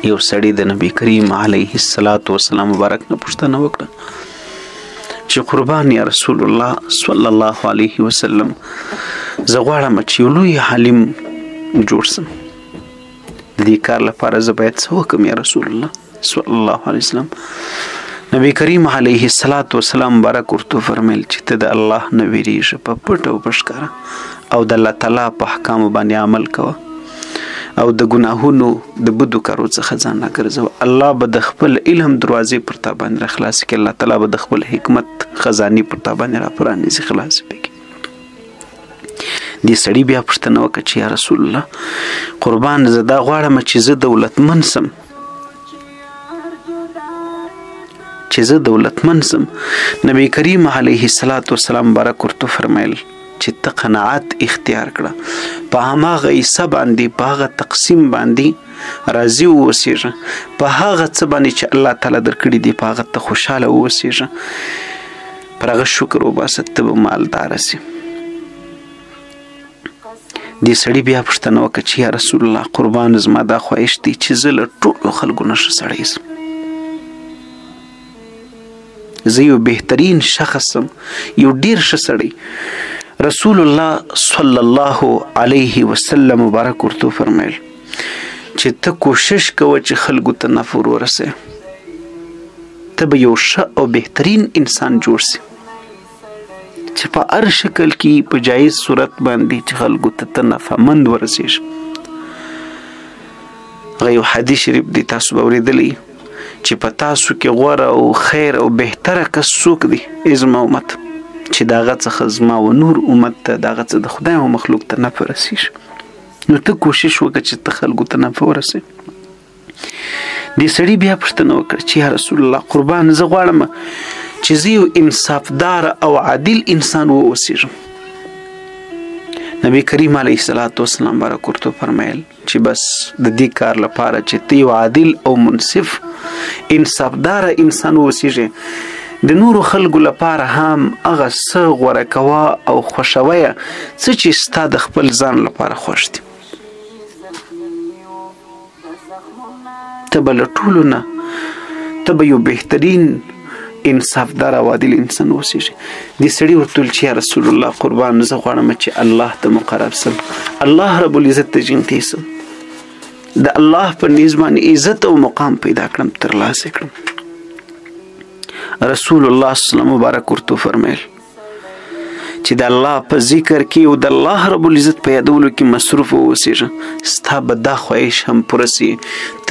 یو سړي د نبی کریم علیه السلام مبارک نه پوښتنه وکړه چې قربان یا رسول الله صلی الله علیه وسلم زه غواړم چې یو لوی عالم جوړ سم د دې کار لپاره زه باید څه وکړم یا رسول الله صلی الله علیه وسلم نبی کریم علیه السلام مبارک ورته فرمیل چې ته د الله نه ویریږه په پټ او په ښکاره او د الله تعالی په احکامو باندې عمل کوه او د ګناهونو د بدو کارو څخه ځان راګرځوه الله به د خپل علم دروازې پر تا باندې راخلاص کړي الله تعالی به د خپل حکمت خزانې پر تا باندې راپرانیزي خلاص کړي دې سړي بیا پوښتنه وکړه چې یا رسول الله قربان زه دا غواړم چې زه دولتمن سم نبی کریم علیه السلام مبارک ورته فرمایل چې ته قناعت اختیار کړه په هماغه حصه باندې په هغه تقسیم باندې راضي واوسېږه په هغه څه باندې چې الله تعالی درکړي دي په هغه ته خوشحاله واوسېږه پر هغه شکر وباسه ته به مالداره سې دې سړي بیا پوښتنه وکړه چې یا رسول الله قربان زما دا خواهش دی چې زه له ټولو خلکو نه ښه سړی سم زه یو بهترین شخص سم یو ډېر ښه سړی رسول الله صلی الله علیه وسلم مبارک ورته فرمایل چې ته کوشش کوه چې خلکو ته نفع ورسې ته به یو ښه او بهترین انسان جوړ سې چې په هر شکل کې په جایز صورت باندې چې خلکو ته نفعمند ورسېږي هغه یو حدیث شریف دی تاسو به اورېدلی چې په تاسو کې غوره او خیر او بهتره کس څوک دی زما امت چې د هغه څخه زما و نور امت ته د هغه څه د خدای او مخلوق ته نفع رسېږي نو ته کوشش وکړه چې ته خلکو ته نفع ورسې دې سړي بیا پوښتنه وکړه چې یا رسول الله قربان زه غواړم چې زه یو انصافدار او عادل انسان واوسېږم نبی کریم علیه السلام مبارک ورته فرمایل چې بس د دې کار لپاره چې ته یو عادل او منصف انصافدار انسان واوسېږې د نورو خلکو لپاره هم هغه څه غوره کوه او خوښوه څه چې ستا د خپل ځان لپاره خوښ دي ته به له ټولو نه ته به یو بهترین انصافدار او عادل انسان اوسېږي دې سړي ورته وویل چې یا رسول الله قربان زه غواړم چې الله ته مقرب سم الله رب العزت ته جنتي سم د الله په نیز باندې عزت او مقام پیدا کړم ترلاسه کړم رسول الله صلی الله علیه وسلم مبارک ورته فرمایل چې د الله په ذکر کې او د الله رب العزت په یادولو کې مصروف اوسېږه ستا به دا خواهش هم پوره سي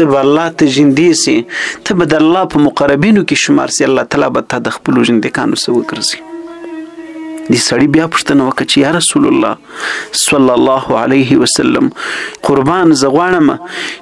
ته به الله ته ژوندی سي ته به د الله په مقربینو کې شمار سي الله تعالی به تا د خپلو ژوندیکانو څخه وګرځي دې سړي بیا پوښتنه وکړه چې یا رسول الله صلی الله علیه وسلم قربان زه غواړم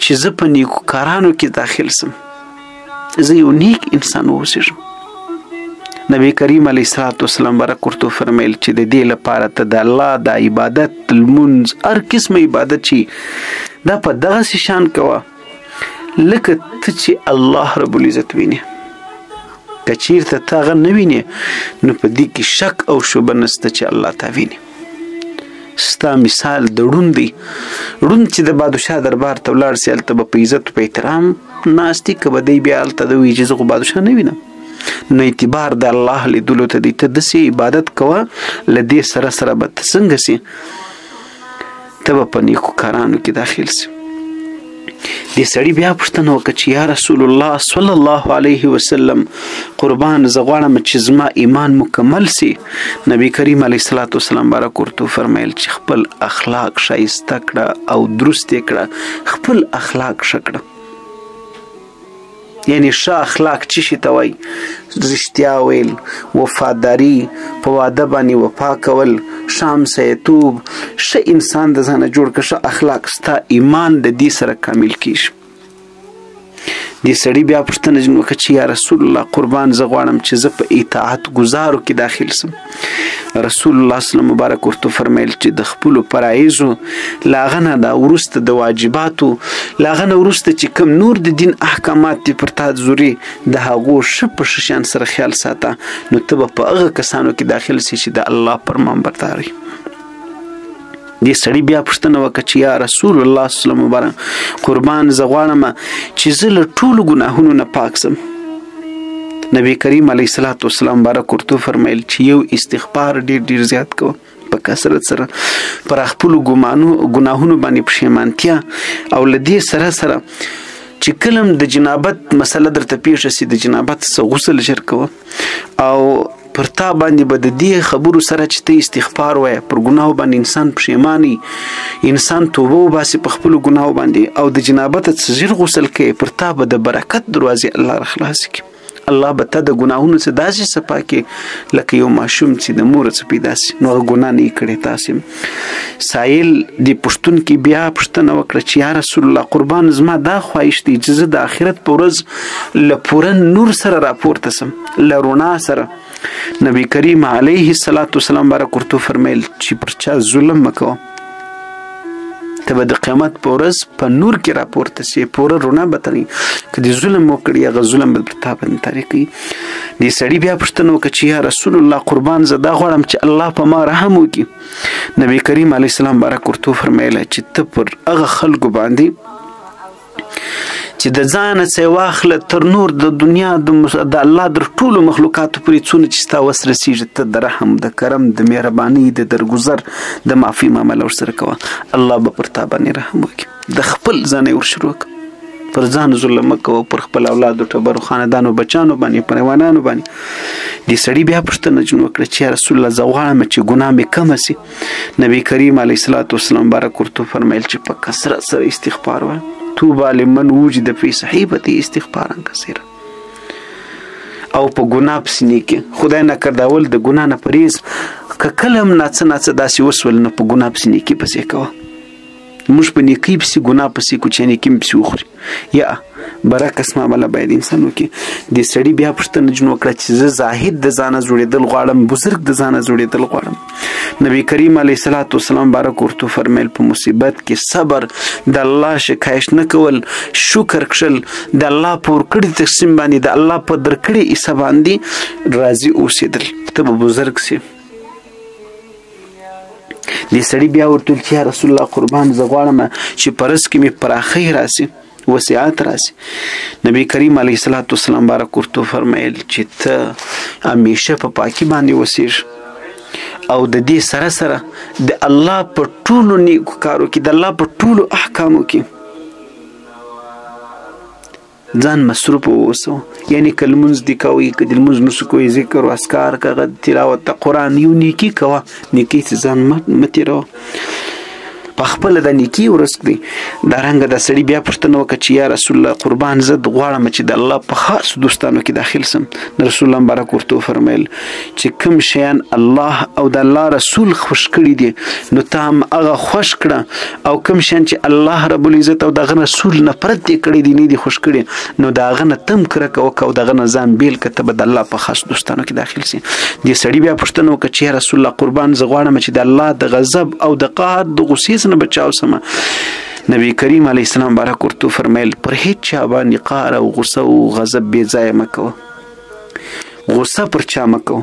چې زه په نیکوکارانو کې داخل سم زه یو نیک انسان واوسېږم نبی کریم علیه السلام مبارک ورته فرمیل چې د دې لپاره ته د الله د عبادت لمونځ هر قسمه عبادت چې دا په دغسې شان کوه لکه ته چې الله رب العزت وینې که چیرته ته هغه نه وینې نو په دې کې شک او شبه نشته چې الله تا وینې ستا مثال د ړوند دی ړوند چې د بادشاه دربار ته ولاړ سي هلته به په عزت په احترام ناست وي که به دی بیا هلته د وایي چې زه خو بادشاه نه وینم نو اعتبار د الله لیدلو ته دی ته داسې عبادت کوه له دې سره سره به ته څنګه سي ته به په نیکو کارانو کې داخل سي دې سړي بیا پوښتنه وکړه چې یا رسول الله صلی الله علیه وسلم قربان زه غواړم چې زما ایمان مکمل سي نبی کریم علیه السلام مبارک ورته فرمایل چې خپل اخلاق ښایسته کړه او درست یې کړه خپل اخلاق ښه کړه یعنی ښه اخلاق څه شي ته وایي رښتیا ویل وفاداري په واده باندې وفا کول ښه همسایه‌توب ښه انسان د ځانه جوړ کړه ښه اخلاق ستا ایمان د دې سره کامل کیږي دې سړي بیا پوښتنه ځینې وکړه چې یا رسول الله قربان زه غواړم چې زه په اطاعت ګزارو کې داخل سم رسول الله صلی الله مبارک ورته فرمیل چې د خپلو فرایضو له هغه نه دا وروسته د واجباتو له هغه نه وروسته چې کوم نور د دین احکامات دي پر تا ضروري د هغو ښه په ښه شان سره خیال ساته نو ته به په هغه کسانو کې داخل سي چې د الله فرمانبردار وي دې سړي بیا پوښتنه وکړه چې یا رسول الله صلی الله علیه وسلم قربان زه غواړم چې زه له ټولو ګناهونو نه پاک سم. نبی کریم علیه الصلاۃ والسلام بارک ورته فرمایل چې یو استغفار ډیر زیات کوه په کثرت سره پر خپلو ګناهونو باندې پښیمانتیا او له دې سره چې کلم د جنابت مسله درته پیښه سي د جنابت څخه غسل ژر کوه او پر تا باندې به د دې خبرو سره چې ته استغفار وایې پر ګناهو باندې انسان پښیماني انسان توبه وباسي په خپلو ګناهو باندې او د جنابت څخه ژر غسل کوي پر تا به د برکت دروازې الله راخلاص کړي. الله به ته د ګناهونو څخه داسې صفا کړي لکه یو ماشوم چې د مور څخه پیدا سي نو هغه ګناه نه یې کړې تاسې. سایل د پوښتونکي بیا پوښتنه وکړه چې یا رسول الله قربان زما دا خواهش دی چې زه د آخرت په ورځ له پوره نور سره راپورته سم له رڼا سره. نبی کریم علیه السلام بارک ورته فرمیل چې پر چا ظلم مه کوه ته به د قیامت په ورځ په نور کې راپورته سي پوره رڼا به ترې که د ظلم وکړي هغه ظلم به پر تا باندې تارې کوي. دې سړي بیا پوښتنه وکړه چې یا رسول الله قربان زه دا غواړم چې الله په ما رحم وکړي. نبی کریم علیه السلام بارک ورته فرمیله چې ته پر هغه خلکو باندې چې د ځانه څخه واخله تر نور د دنیا د الله در ټولو مخلوقاتو پورې څونه چې ستا وس رسېږي ته د رحم د کرم د مهربانۍ د درګذر د معافي معامله ورسره کوه الله به پر تا باندې رحم وکړي. د خپل ځان یې ورشروع کړه پر ځان ظلم مه کوه پر خپل اولادو ټبرو خاندانو بچانو باندې پر حیوانانو باندې. دې سړي بیا پوښتنه وکړه چې یا رسول الله زه غواړم چې ګناه مې کمه سي. نبی کریم علیه الصلاۃ والسلام بارک ورته فرمیل چې په کثرت سره استغفار وایه توبه لمن وجد فی صحیفته استغفارا کثیرا او په ګناه پسې نه کې خدای نه کرداول د ګناه نه پرهیز که کله هم ناڅه داسې وسول نه په ګناه پسې نیکي پسې کوه. موږ په نیکۍ پسې ګناه پسې کو چې نیکي مې پسې وخوري یا برعکس معامله باید انسان وکړي. دې سړي بیا پوښتنه وکړه چې زه زاهد د ځانه جوړېدل غواړم بزرګ د ځانه جوړېدل غواړم. نبی کریم علیه الصلاۃ والسلام بارک ورته فرمیل په مصیبت کې صبر د الله شکایت نه کول شکر کښل د الله په ورکړي تقسیم باندې د الله په درکړي حصه باندې راضي اوسېدل ته به بزرګ سي. دې سړي بیا ورته ویل چې یا رسول الله قربان زه غواړم چې په رزق کې مې پراخۍ راسي وسعت راسي. نبی کریم علیه الصلاۃ والسلام بارک ورته فرمیل چې ته همیشه په پاکي باندې اوسېږه او د دې سره د الله په ټولو نیکو کارو کې د الله په ټولو احکامو کې ځان مصروف اوسو. یعنی که لمونځ دې کوئ که د لمونځ نسو کوئ ذکر و اذکار کوه تلاوت د قرآن یو نیکي کوه نیکۍ ته ځان مه تېروه په خپله د نیکي ورزق دی. دارنګه د سړي بیا پوښتنه وکړه چې یا رسول الله قربان زه غواړم چې د الله په خاص دوستانو کې داخل سم. رسول الله مبارک ورته وفرمیل چې کوم شیان الله او د الله رسول خوښ کړي دي نو ته هم هغه خوښ کړه او کوم شیان چې الله رب العزت او دغه رسول نفرت یې کړي دي نه دي خوښ کړي نو د هغه نه تم کرکه وکړه او دغه نه ځان بیل کړه ته به د الله په خاص دوستانو کې داخل سي. دې سړي بیا پوښتنه وکړه چې یا رسول الله قربان زه غواړم چې د الله د غضب او د قهر د غصې نه بچاو سمه. نبی کریم علیه السلام بارک ورته فرمیل پر هیڅ چا باندې قهر او غصه او غضب بې ځایه مه کوه غصه پر چا مه کوه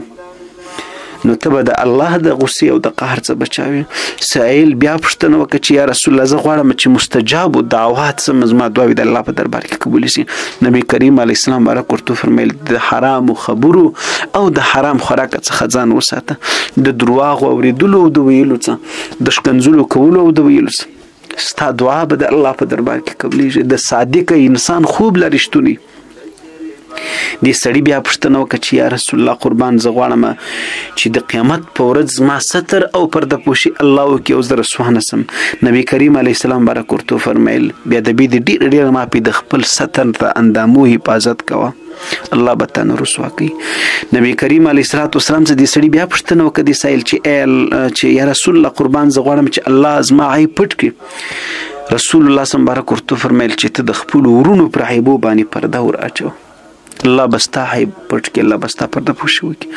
نو ته به د الله د غصې او د قهر څخه بچاوي. سائل بیا پوښتنه وکړه چې یا رسول الله زه غواړم چې مستجابو دعوات سم زما دعاوې د الله په دربار کې قبول شي. نبی کریم علیه السلام بارک ورته فرمیل د حرامو خبرو او د حرام خوراک څخه ځان وساته د دروغو اورېدلو او د ویلو څخه د ښکنځلو کولو او د ویلو څخه ستا دعا به د الله په دربار کې قبلیږي. د صادق انسان خوب لا رښتونی. دې سړي بیا پوښتنه وکړه چې یا رسول الله قربان زه غواړم چې د قیامت په ورځ زما ستر او پرده پوشي الله وکړي او زه رسوانه سم. نبی کریم علیه السلام بارک ورته فرمیل بیا د دې ډېر ماپې د خپل ستر د اندامو حفاظت کوه الله به تا نه رسوا کوي. نبی کریم علیه السلام څخه دې سړي بیا پوښتنه وکړه دې سایل چې یا رسول الله قربان زه غواړم چې الله زما عیب پټ کړي. رسول الله صلی الله علیه وسلم فرمیل چې ته د خپلو ورونو پر عیبو باندې پرده ور اچوه الله بستا عیب پټ کړي الله بستا پرده پوشي وکړي.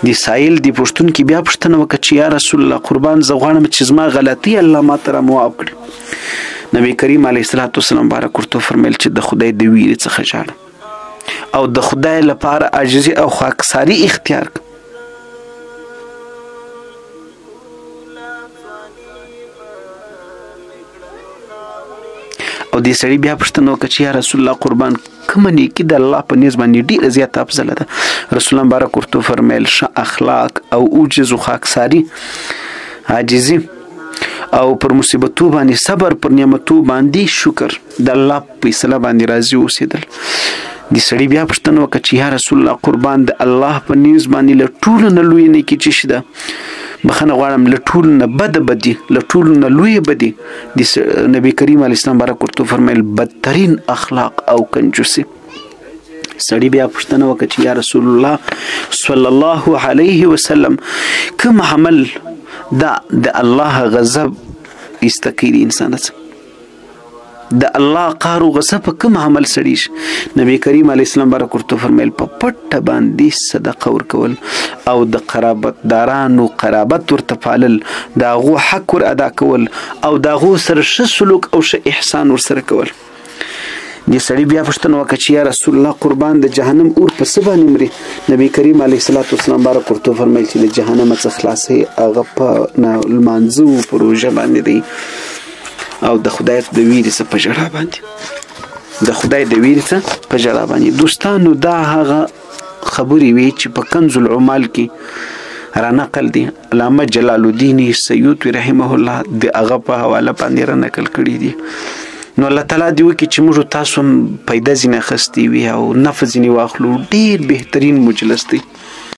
دې سایل دې پوښتونکي بیا پوښتنه وکړه چې یا رسول الله قربان زه غواړم چې زما غلطي الله ماته رامعاف کړي. نبی کریم علیه السلام بارک ورته فرمیل چې د خدای د ویرې څخه ژاړه او د خدای لپاره عاجزي او خاکساري اختیار کړه. او دې سړي بیا پوښتنه وکړه چې یا رسول الله قربان کومه نیکي د الله په نیز باندې ډېره زیاته افضله ده. رسول الله مبارک ورته وفرمیل ښه اخلاق او عجز و خاکساري، عاجزي او پر مصیبتو باندې صبر، پر نعمتو باندې شکر، د الله په فیصله باندې راضي اوسېدل. د سړي بیا پوښتنه وکړه چې یا رسول الله قربان د الله په نیز باندې له ټولو نه لویه نیکي څه شي ده؟ بخښنه غواړم، له ټولو نه بده بدي، له ټولو نه لویه بدي. د نبي کریم علیه السلام بارک ورته وفرمیل بدترین اخلاق او کنجوسي. سړي بیا پوښتنه وکړه چې یا رسول الله صلی الله علیه وسلم کوم عمل دا د الله غضب ایسته کوي د انسان څخه؟ د الله قهر او غضب په کوم عمل سړي شي؟ نبی کریم علیه السلام بارک ورته فرمیل په پټه باندې صدقه ورکول او د قرابتدارانو قرابت ورته پالل، د هغو حق ور ادا کول او د هغو سره ښه سلوک او ښه احسان ورسره کول. دې سړي بیا پوښتنه وکړه چې یا رسول الله قربان د جهنم اور په څه باندې مري؟ نبی کریم علیه الصلاة والسلام بارک ورته فرمیل چې د جهنم څخه خلاصي هغه په لمانځه په روژه باندې دی او د خدای د ویرې څخه په ژړا باندې، د خدای د ویرې څخه په ژړا باندې. دوستانو دا هغه خبرې وي چې په کنز العمال کې را نقل دي، علامه جلال الدین سیوطي رحمه الله د هغه په حواله باندې را نقل کړي دي. نو الله تعالی دې وکړي چې موږ تاسو پیدا ځینې اخیستې وي او نفع ځینې واخلو. ډېر بهترین مجلس دی.